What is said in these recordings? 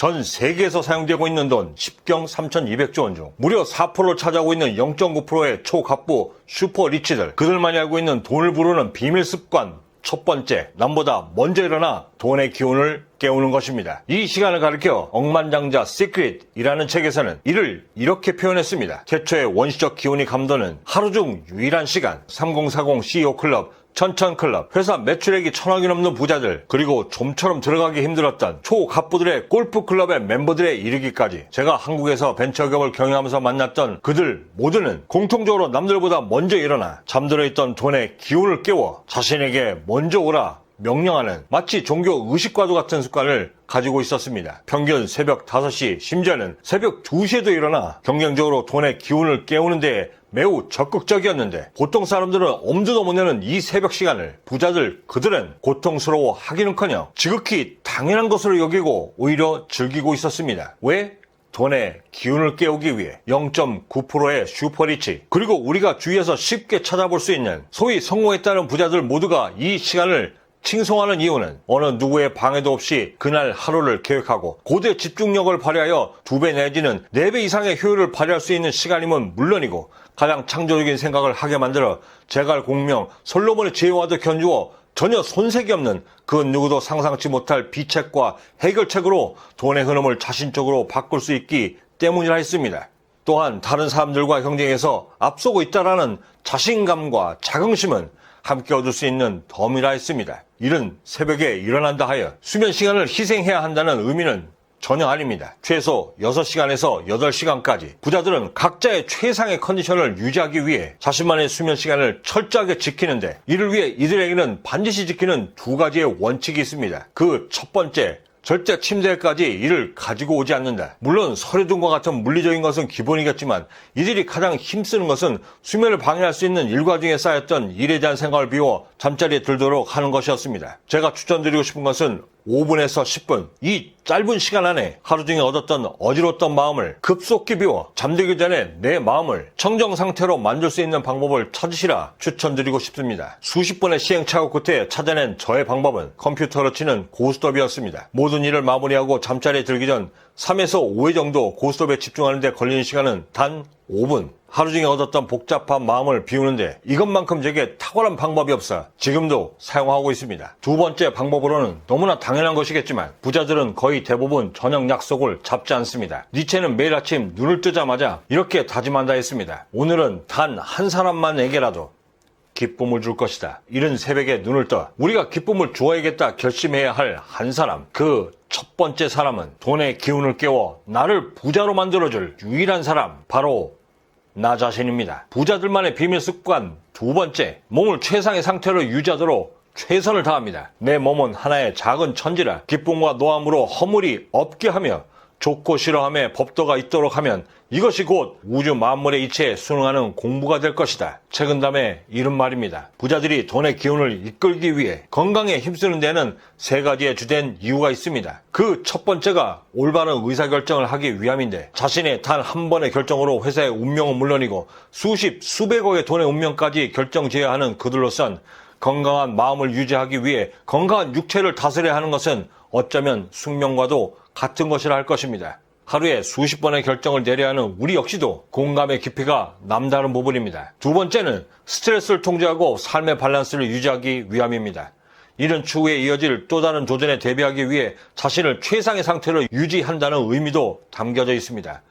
전 세계에서 사용되고 있는 돈 10경 3,200조 원 중 무려 4%를 차지하고 있는 0.9%의 초갑부 슈퍼 리치들, 그들만이 알고 있는 돈을 부르는 비밀 습관. 첫 번째, 남보다 먼저 일어나 돈의 기운을 깨우는 것입니다. 이 시간을 가리켜 억만장자 시크릿이라는 책에서는 이를 이렇게 표현했습니다. 최초의 원시적 기운이 감도는 하루 중 유일한 시간. 3040 CEO 클럽, 천천클럽, 회사 매출액이 1,000억이 넘는 부자들, 그리고 좀처럼 들어가기 힘들었던 초갑부들의 골프클럽의 멤버들에 이르기까지 제가 한국에서 벤처기업을 경영하면서 만났던 그들 모두는 공통적으로 남들보다 먼저 일어나 잠들어 있던 돈의 기운을 깨워 자신에게 먼저 오라 명령하는 마치 종교 의식과도 같은 습관을 가지고 있었습니다. 평균 새벽 5시, 심지어는 새벽 2시에도 일어나 경쟁적으로 돈의 기운을 깨우는 데에 매우 적극적이었는데, 보통 사람들은 엄두도 못 내는 이 새벽 시간을 부자들 그들은 고통스러워 하기는커녕 지극히 당연한 것으로 여기고 오히려 즐기고 있었습니다. 왜? 돈의 기운을 깨우기 위해 0.9%의 슈퍼리치, 그리고 우리가 주위에서 쉽게 찾아볼 수 있는 소위 성공했다는 부자들 모두가 이 시간을 칭송하는 이유는 어느 누구의 방해도 없이 그날 하루를 계획하고 고대 집중력을 발휘하여 2배 내지는 4배 이상의 효율을 발휘할 수 있는 시간임은 물론이고, 가장 창조적인 생각을 하게 만들어 제갈공명 솔로몬의 지혜와도 견주어 전혀 손색이 없는 그 누구도 상상치 못할 비책과 해결책으로 돈의 흐름을 자신적으로 바꿀 수 있기 때문이라 했습니다. 또한 다른 사람들과 경쟁에서 앞서고 있다라는 자신감과 자긍심은 함께 얻을 수 있는 덤이라 했습니다. 이른 새벽에 일어난다 하여 수면 시간을 희생해야 한다는 의미는 전혀 아닙니다. 최소 6시간에서 8시간까지 부자들은 각자의 최상의 컨디션을 유지하기 위해 자신만의 수면 시간을 철저하게 지키는데, 이를 위해 이들에게는 반드시 지키는 2가지의 원칙이 있습니다. 그 첫 번째, 절대 침대까지 이를 가지고 오지 않는다. 물론 서류등과 같은 물리적인 것은 기본이겠지만 이들이 가장 힘쓰는 것은 수면을 방해할 수 있는 일과 중에 쌓였던 일에 대한 생각을 비워 잠자리에 들도록 하는 것이었습니다. 제가 추천드리고 싶은 것은 5분에서 10분, 이 짧은 시간 안에 하루 중에 얻었던 어지러웠던 마음을 급속히 비워 잠들기 전에 내 마음을 청정 상태로 만들 수 있는 방법을 찾으시라 추천드리고 싶습니다. 수십 번의 시행착오 끝에 찾아낸 저의 방법은 컴퓨터로 치는 고스톱이었습니다. 모든 일을 마무리하고 잠자리에 들기 전 3에서 5회 정도 고스톱에 집중하는 데 걸리는 시간은 단 5분. 하루 중에 얻었던 복잡한 마음을 비우는데 이것만큼 제게 탁월한 방법이 없어 지금도 사용하고 있습니다. 두 번째 방법으로는 너무나 당연한 것이겠지만 부자들은 거의 대부분 저녁 약속을 잡지 않습니다. 니체는 매일 아침 눈을 뜨자마자 이렇게 다짐한다 했습니다. 오늘은 단 한 사람만에게라도 기쁨을 줄 것이다. 이른 새벽에 눈을 떠 우리가 기쁨을 주어야겠다 결심해야 할 한 사람, 그 첫 번째 사람은 돈의 기운을 깨워 나를 부자로 만들어줄 유일한 사람, 바로 나 자신입니다. 부자들만의 비밀 습관 두 번째, 몸을 최상의 상태로 유지하도록 최선을 다합니다. 내 몸은 하나의 작은 천지라 기쁨과 노함으로 허물이 없게 하며 좋고 싫어함에 법도가 있도록 하면 이것이 곧 우주 만물의 이치에 순응하는 공부가 될 것이다. 책은담에 이른 말입니다. 부자들이 돈의 기운을 이끌기 위해 건강에 힘쓰는 데는 3가지의 주된 이유가 있습니다. 그 첫 번째가 올바른 의사결정을 하기 위함인데, 자신의 단 한 번의 결정으로 회사의 운명은 물론이고 수백억의 돈의 운명까지 결정지어야 하는 그들로선 건강한 마음을 유지하기 위해 건강한 육체를 다스려야 하는 것은 어쩌면 숙명과도 같은 것이라 할 것입니다. 하루에 수십 번의 결정을 내려야 하는 우리 역시도 공감의 깊이가 남다른 부분입니다. 두 번째는 스트레스를 통제하고 삶의 밸런스를 유지하기 위함입니다. 이른 추후에 이어질 또 다른 도전에 대비하기 위해 자신을 최상의 상태로 유지한다는 의미도 담겨져 있습니다.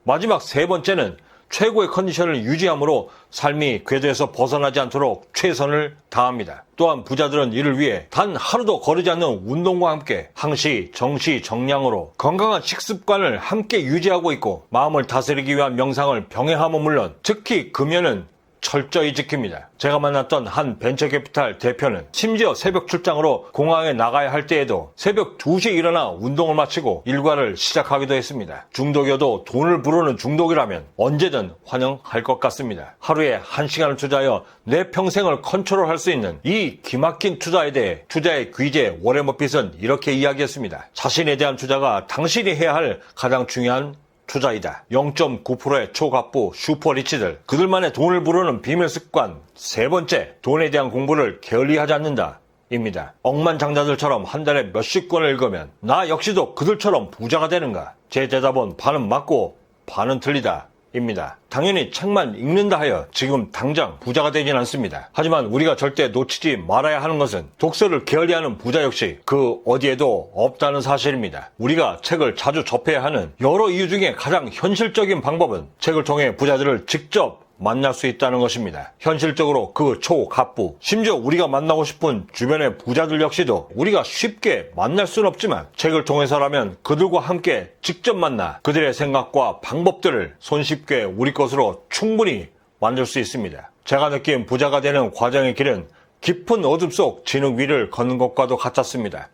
마지막 세 번째는 최고의 컨디션을 유지함으로 삶이 궤도에서 벗어나지 않도록 최선을 다합니다. 또한 부자들은 이를 위해 단 하루도 거르지 않는 운동과 함께 항시, 정시, 정량으로 건강한 식습관을 함께 유지하고 있고, 마음을 다스리기 위한 명상을 병행함은 물론 특히 금연은 철저히 지킵니다. 제가 만났던 한 벤처캐피탈 대표는 심지어 새벽 출장으로 공항에 나가야 할 때에도 새벽 2시에 일어나 운동을 마치고 일과를 시작하기도 했습니다. 중독이어도 돈을 부르는 중독이라면 언제든 환영할 것 같습니다. 하루에 1시간을 투자하여 내 평생을 컨트롤할 수 있는 이 기막힌 투자에 대해 투자의 귀재 워렌 버핏은 이렇게 이야기했습니다. 자신에 대한 투자가 당신이 해야 할 가장 중요한 투자이다. 0.9%의 초갑부 슈퍼리치들, 그들만의 돈을 부르는 비밀 습관 세 번째, 돈에 대한 공부를 게을리하지 않는다. 입니다. 억만장자들처럼 한 달에 몇십 권을 읽으면 나 역시도 그들처럼 부자가 되는가? 제 대답은 반은 맞고 반은 틀리다 입니다. 당연히 책만 읽는다 하여 지금 당장 부자가 되진 않습니다. 하지만 우리가 절대 놓치지 말아야 하는 것은 독서를 게을리하는 부자 역시 그 어디에도 없다는 사실입니다. 우리가 책을 자주 접해야 하는 여러 이유 중에 가장 현실적인 방법은 책을 통해 부자들을 직접 만날 수 있다는 것입니다. 현실적으로 그 초갑부, 심지어 우리가 만나고 싶은 주변의 부자들 역시도 우리가 쉽게 만날 수는 없지만 책을 통해서라면 그들과 함께 직접 만나 그들의 생각과 방법들을 손쉽게 우리 것으로 충분히 만들 수 있습니다. 제가 느낀 부자가 되는 과정의 길은 깊은 어둠 속 진흙 위를 걷는 것과도 같았습니다.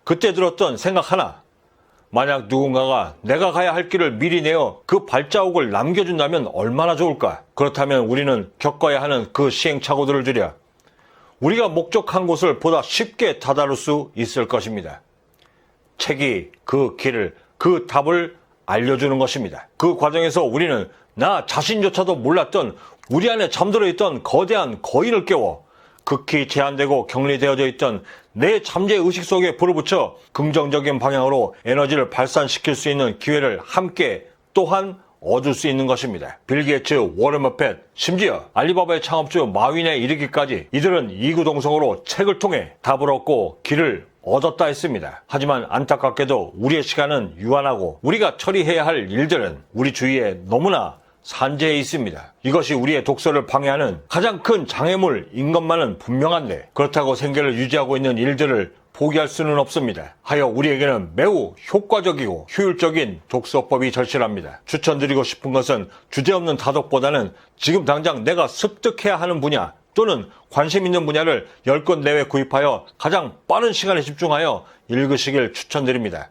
그때 들었던 생각 하나, 만약 누군가가 내가 가야 할 길을 미리 내어 그 발자국을 남겨준다면 얼마나 좋을까? 그렇다면 우리는 겪어야 하는 그 시행착오들을 줄여 우리가 목적한 곳을 보다 쉽게 다다를 수 있을 것입니다. 책이 그 길을, 그 답을 알려주는 것입니다. 그 과정에서 우리는 나 자신조차도 몰랐던 우리 안에 잠들어 있던 거대한 거인을 깨워 극히 제한되고 격리되어져 있던 내 잠재 의식 속에 불을 붙여 긍정적인 방향으로 에너지를 발산시킬 수 있는 기회를 함께 또한 얻을 수 있는 것입니다. 빌 게이츠, 워런 버핏, 심지어 알리바바의 창업주 마윈에 이르기까지 이들은 이구동성으로 책을 통해 답을 얻고 길을 얻었다 했습니다. 하지만 안타깝게도 우리의 시간은 유한하고 우리가 처리해야 할 일들은 우리 주위에 너무나 산재해 있습니다. 이것이 우리의 독서를 방해하는 가장 큰 장애물인 것만은 분명한데 그렇다고 생계를 유지하고 있는 일들을 포기할 수는 없습니다. 하여 우리에게는 매우 효과적이고 효율적인 독서법이 절실합니다. 추천드리고 싶은 것은 주제없는 다독보다는 지금 당장 내가 습득해야 하는 분야 또는 관심 있는 분야를 10권 내외 구입하여 가장 빠른 시간에 집중하여 읽으시길 추천드립니다.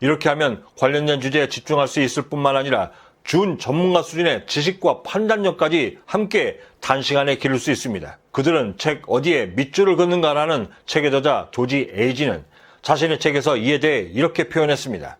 이렇게 하면 관련된 주제에 집중할 수 있을 뿐만 아니라 준 전문가 수준의 지식과 판단력까지 함께 단시간에 기를 수 있습니다. 그들은 책 어디에 밑줄을 긋는가라는 책의 저자 조지 에이지는 자신의 책에서 이에 대해 이렇게 표현했습니다.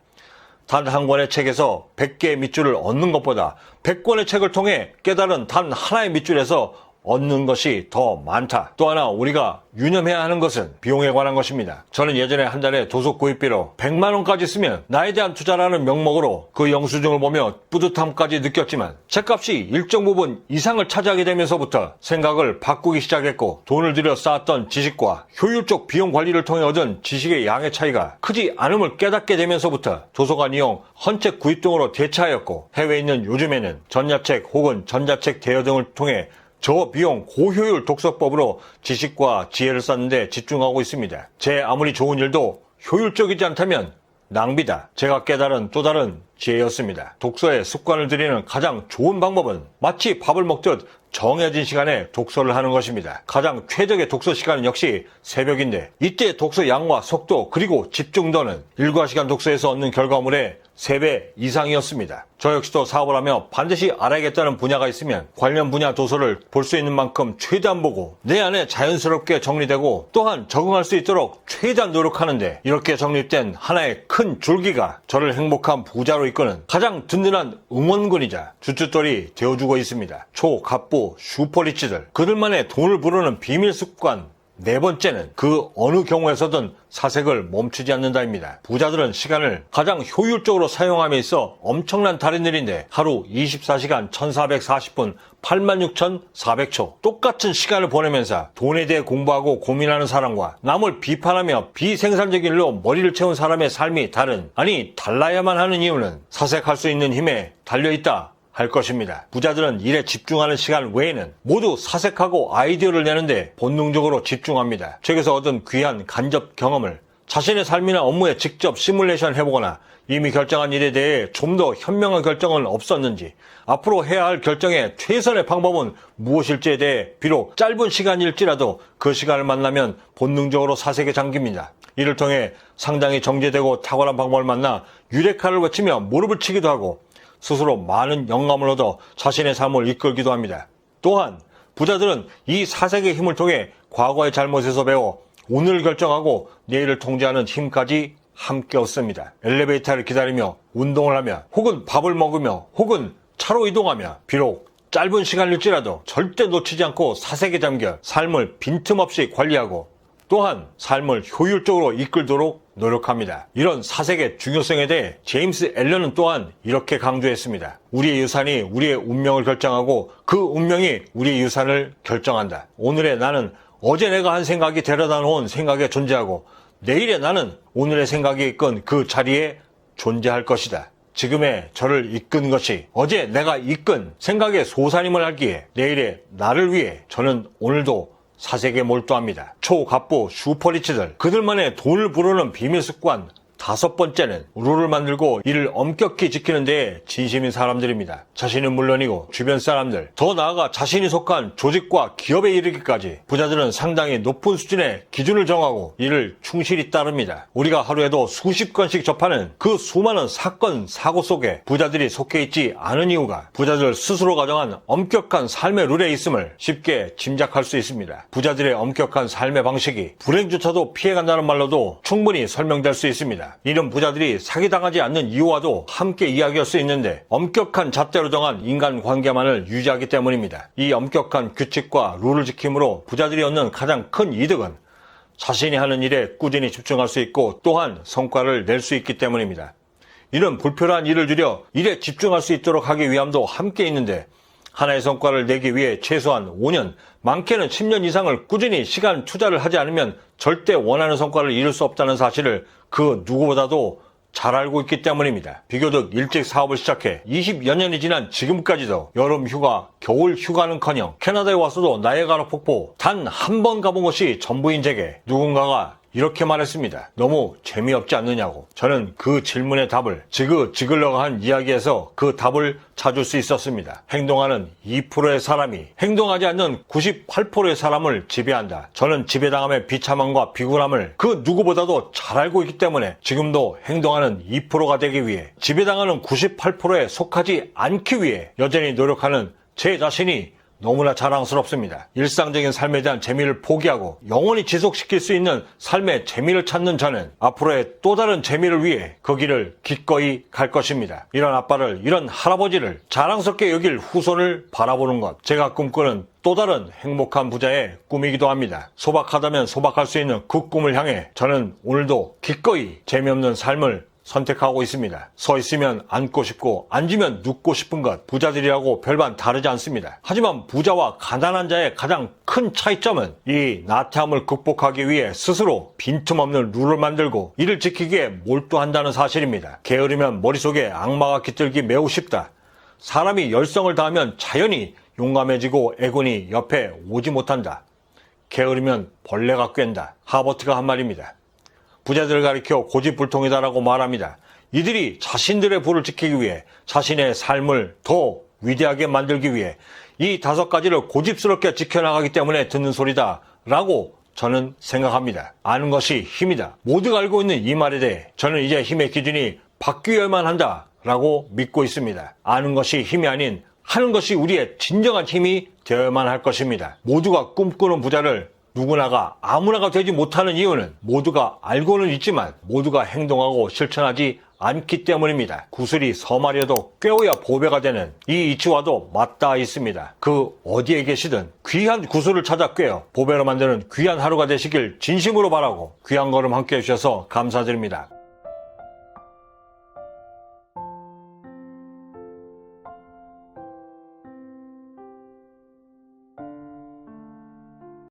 단 한 권의 책에서 100개의 밑줄을 얻는 것보다 100권의 책을 통해 깨달은 단 하나의 밑줄에서 얻는 것이 더 많다. 또 하나 우리가 유념해야 하는 것은 비용에 관한 것입니다. 저는 예전에 한 달에 도서 구입비로 100만 원까지 쓰면 나에 대한 투자라는 명목으로 그 영수증을 보며 뿌듯함까지 느꼈지만 책값이 일정 부분 이상을 차지하게 되면서부터 생각을 바꾸기 시작했고 돈을 들여 쌓았던 지식과 효율적 비용 관리를 통해 얻은 지식의 양의 차이가 크지 않음을 깨닫게 되면서부터 도서관 이용, 헌책 구입 등으로 대체하였고 해외에 있는 요즘에는 전야책 혹은 전자책 대여 등을 통해 저비용 고효율 독서법으로 지식과 지혜를 쌓는 데 집중하고 있습니다. 제 아무리 좋은 일도 효율적이지 않다면 낭비다. 제가 깨달은 또 다른 지혜였습니다. 독서에 습관을 들이는 가장 좋은 방법은 마치 밥을 먹듯 정해진 시간에 독서를 하는 것입니다. 가장 최적의 독서 시간은 역시 새벽인데 이때 독서 양과 속도 그리고 집중도는 일과 시간 독서에서 얻는 결과물의 3배 이상이었습니다. 저 역시도 사업을 하며 반드시 알아야겠다는 분야가 있으면 관련 분야 도서를 볼 수 있는 만큼 최대한 보고 내 안에 자연스럽게 정리되고 또한 적응할 수 있도록 최대한 노력하는데 이렇게 정립된 하나의 큰 줄기가 저를 행복한 부자로 이끄는 가장 든든한 응원군이자 주춧돌이 되어주고 있습니다. 초갑부 슈퍼리치들, 그들만의 돈을 부르는 비밀 습관. 네 번째는 그 어느 경우에서든 사색을 멈추지 않는다입니다. 부자들은 시간을 가장 효율적으로 사용함에 있어 엄청난 달인들인데 하루 24시간 1440분 86,400초 똑같은 시간을 보내면서 돈에 대해 공부하고 고민하는 사람과 남을 비판하며 비생산적인 일로 머리를 채운 사람의 삶이 다른, 아니 달라야만 하는 이유는 사색할 수 있는 힘에 달려있다 할 것입니다. 부자들은 일에 집중하는 시간 외에는 모두 사색하고 아이디어를 내는데 본능적으로 집중합니다. 책에서 얻은 귀한 간접 경험을 자신의 삶이나 업무에 직접 시뮬레이션 해보거나 이미 결정한 일에 대해 좀 더 현명한 결정은 없었는지, 앞으로 해야 할 결정의 최선의 방법은 무엇일지에 대해 비록 짧은 시간일지라도 그 시간을 만나면 본능적으로 사색에 잠깁니다. 이를 통해 상당히 정제되고 탁월한 방법을 만나 유레카를 외치며 무릎을 치기도 하고 스스로 많은 영감을 얻어 자신의 삶을 이끌기도 합니다. 또한 부자들은 이 사색의 힘을 통해 과거의 잘못에서 배워 오늘을 결정하고 내일을 통제하는 힘까지 함께 얻습니다. 엘리베이터를 기다리며 운동을 하며 혹은 밥을 먹으며 혹은 차로 이동하며 비록 짧은 시간일지라도 절대 놓치지 않고 사색에 잠겨 삶을 빈틈없이 관리하고 또한 삶을 효율적으로 이끌도록 노력합니다. 이런 사색의 중요성에 대해 제임스 앨런은 또한 이렇게 강조했습니다. 우리의 유산이 우리의 운명을 결정하고 그 운명이 우리의 유산을 결정한다. 오늘의 나는 어제 내가 한 생각이 데려다 놓은 생각에 존재하고 내일의 나는 오늘의 생각이 이끈 그 자리에 존재할 것이다. 지금의 저를 이끈 것이 어제 내가 이끈 생각의 소사님을 하기에 내일의 나를 위해 저는 오늘도 사색에 몰두합니다. 초갑부 슈퍼리치들, 그들만의 돈을 부르는 비밀 습관 5번째는 룰을 만들고 이를 엄격히 지키는 데에 진심인 사람들입니다. 자신은 물론이고 주변 사람들, 더 나아가 자신이 속한 조직과 기업에 이르기까지 부자들은 상당히 높은 수준의 기준을 정하고 이를 충실히 따릅니다. 우리가 하루에도 수십 건씩 접하는 그 수많은 사건, 사고 속에 부자들이 속해 있지 않은 이유가 부자들 스스로가 정한 엄격한 삶의 룰에 있음을 쉽게 짐작할 수 있습니다. 부자들의 엄격한 삶의 방식이 불행조차도 피해간다는 말로도 충분히 설명될 수 있습니다. 이런 부자들이 사기당하지 않는 이유와도 함께 이야기할 수 있는데 엄격한 잣대로 정한 인간관계만을 유지하기 때문입니다. 이 엄격한 규칙과 룰을 지킴으로 부자들이 얻는 가장 큰 이득은 자신이 하는 일에 꾸준히 집중할 수 있고 또한 성과를 낼 수 있기 때문입니다. 이런 불필요한 일을 줄여 일에 집중할 수 있도록 하기 위함도 함께 있는데 하나의 성과를 내기 위해 최소한 5년, 많게는 10년 이상을 꾸준히 시간 투자를 하지 않으면 절대 원하는 성과를 이룰 수 없다는 사실을 그 누구보다도 잘 알고 있기 때문입니다. 비교적 일찍 사업을 시작해 20여 년이 지난 지금까지도 여름 휴가, 겨울 휴가는커녕 캐나다에 와서도 나이아가라 폭포 단 한 번 가본 것이 전부인 제게 누군가가 이렇게 말했습니다. 너무 재미없지 않느냐고. 저는 그 질문의 답을 지글러가 한 이야기에서 그 답을 찾을 수 있었습니다. 행동하는 2%의 사람이 행동하지 않는 98%의 사람을 지배한다. 저는 지배당함의 비참함과 비굴함을 그 누구보다도 잘 알고 있기 때문에 지금도 행동하는 2%가 되기 위해 지배당하는 98%에 속하지 않기 위해 여전히 노력하는 제 자신이 너무나 자랑스럽습니다. 일상적인 삶에 대한 재미를 포기하고 영원히 지속시킬 수 있는 삶의 재미를 찾는 저는 앞으로의 또 다른 재미를 위해 그 길을 기꺼이 갈 것입니다. 이런 아빠를, 이런 할아버지를 자랑스럽게 여길 후손을 바라보는 것, 제가 꿈꾸는 또 다른 행복한 부자의 꿈이기도 합니다. 소박하다면 소박할 수 있는 그 꿈을 향해 저는 오늘도 기꺼이 재미없는 삶을 선택하고 있습니다. 서 있으면 앉고 싶고 앉으면 눕고 싶은 것, 부자들이라고 별반 다르지 않습니다. 하지만 부자와 가난한 자의 가장 큰 차이점은 이 나태함을 극복하기 위해 스스로 빈틈없는 룰을 만들고 이를 지키기에 몰두한다는 사실입니다. 게으르면 머릿속에 악마가 깃들기 매우 쉽다. 사람이 열성을 다하면 자연히 용감해지고 애군이 옆에 오지 못한다. 게으르면 벌레가 꿰는다. 하버트가 한 말입니다. 부자들을 가리켜 고집불통이다라고 말합니다. 이들이 자신들의 부를 지키기 위해 자신의 삶을 더 위대하게 만들기 위해 이 5가지를 고집스럽게 지켜나가기 때문에 듣는 소리다 라고 저는 생각합니다. 아는 것이 힘이다. 모두가 알고 있는 이 말에 대해 저는 이제 힘의 기준이 바뀌어야만 한다 라고 믿고 있습니다. 아는 것이 힘이 아닌 하는 것이 우리의 진정한 힘이 되어야만 할 것입니다. 모두가 꿈꾸는 부자를 누구나가 아무나가 되지 못하는 이유는 모두가 알고는 있지만 모두가 행동하고 실천하지 않기 때문입니다. 구슬이 서말이어도 꿰어야 보배가 되는 이 이치와도 맞닿아 있습니다. 그 어디에 계시든 귀한 구슬을 찾아 꿰어 보배로 만드는 귀한 하루가 되시길 진심으로 바라고 귀한 걸음 함께 해주셔서 감사드립니다.